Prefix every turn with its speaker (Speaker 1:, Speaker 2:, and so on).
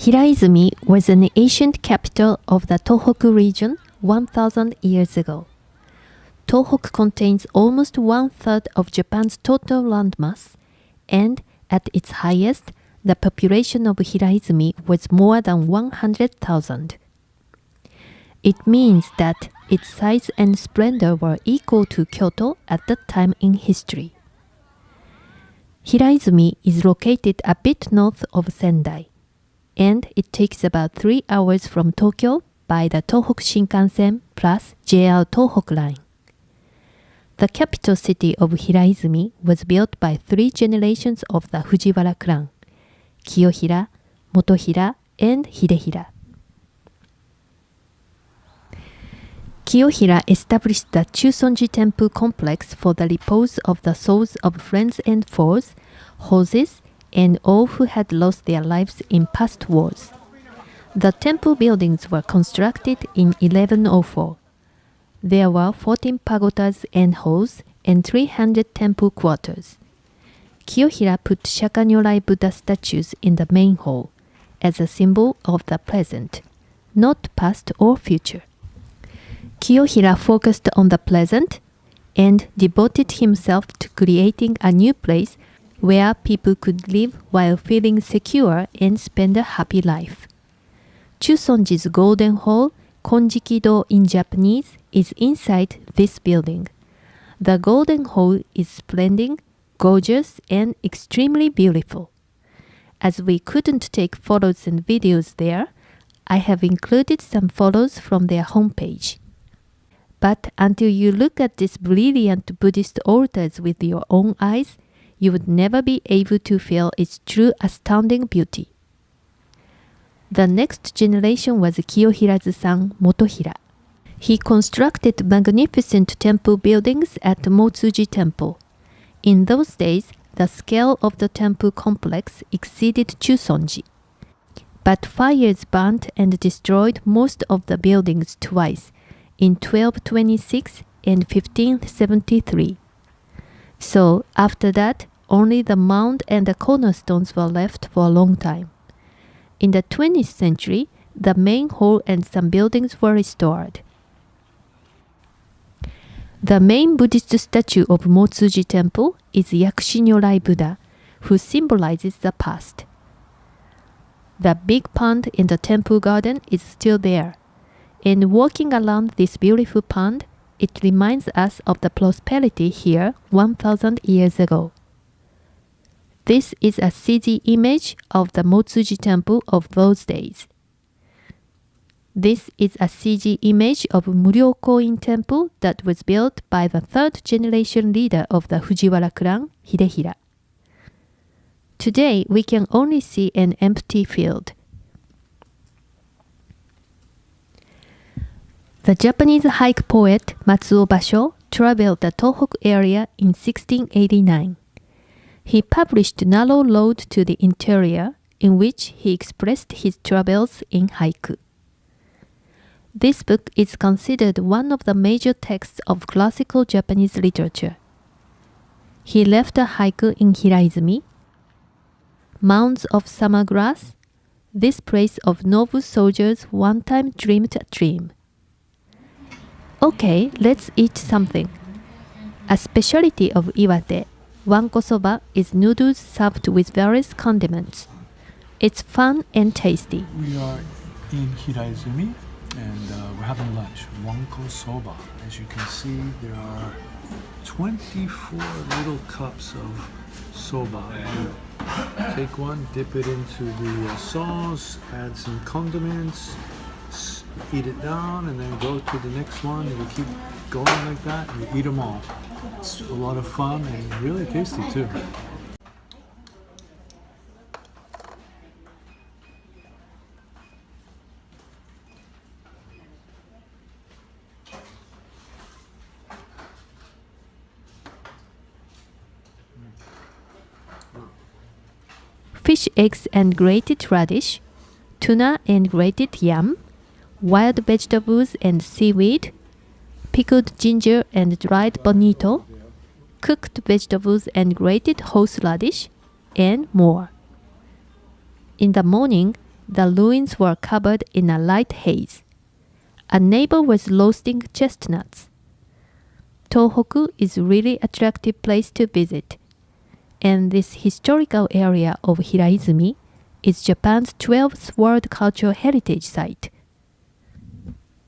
Speaker 1: Hiraizumi was an ancient capital of the Tohoku region 1,000 years ago. Tohoku contains almost one-third of Japan's total landmass, and at its highest, the population of Hiraizumi was more than 100,000. It means that its size and splendor were equal to Kyoto at that time in history. Hiraizumi is located a bit north of Sendai, and it takes about 3 hours from Tokyo by the Tohoku Shinkansen plus JR Tohoku line. The capital city of Hiraizumi was built by 3 generations of the Fujiwara clan, Kiyohira, Motohira, and Hidehira. Kiyohira established the Chuson-ji Temple complex for the repose of the souls of friends and foes, horses, and all who had lost their lives in past wars. The temple buildings were constructed in 1104. There were 14 pagodas and halls and 300 temple quarters. Kiyohira put Shaka-Nyorai Buddha statues in the main hall as a symbol of the present, not past or future. Kiyohira focused on the present and devoted himself to creating a new place where people could live while feeling secure and spend a happy life. Chuson-ji's Golden Hall, Konjiki-do in Japanese, is inside this building. The Golden Hall is splendid, gorgeous, and extremely beautiful. As we couldn't take photos and videos there, I have included some photos from their homepage. But until you look at these brilliant Buddhist altars with your own eyes, you would never be able to feel its true astounding beauty. The next generation was Kiyohira's son Motohira. He constructed magnificent temple buildings at Motsu-ji Temple. In those days, the scale of the temple complex exceeded Chuson-ji. But fires burnt and destroyed most of the buildings twice, in 1226 and 1573. So, after that, only the mound and the cornerstones were left for a long time. In the 20th century, the main hall and some buildings were restored. The main Buddhist statue of Motsu-ji Temple is Yakushi-Nyorai Buddha, who symbolizes the past. The big pond in the temple garden is still there, and walking around this beautiful pond, it reminds us of the prosperity here 1,000 years ago. This is a CG image of the Motsu-ji Temple of those days. This is a CG image of Muryo-koin Temple that was built by the 3rd generation leader of the Fujiwara clan, Hidehira. Today, we can only see an empty field. The Japanese haiku poet Matsuo Basho traveled the Tohoku area in 1689. He published Narrow Road to the Interior, in which he expressed his travels in haiku. This book is considered one of the major texts of classical Japanese literature. He left a haiku in Hiraizumi, Mounds of Summer Grass, this place of noble soldiers one time dreamed a dream. Okay, let's eat something. A specialty of Iwate, wanko soba, is noodles served with various condiments. It's fun and tasty.
Speaker 2: We are in Hiraizumi and we're having lunch, wanko soba. As you can see, there are 24 little cups of soba. You take one, dip it into the sauce, add some condiments, eat it down, and then go to the next one, and you keep going like that, and you eat them all. It's a lot of fun and really tasty too.
Speaker 1: Fish eggs and grated radish, tuna and grated yam, wild vegetables and seaweed, pickled ginger and dried bonito, cooked vegetables and grated horseradish, and more. In the morning, the ruins were covered in a light haze. A neighbor was roasting chestnuts. Tohoku is a really attractive place to visit, and this historical area of Hiraizumi is Japan's 12th World Cultural Heritage Site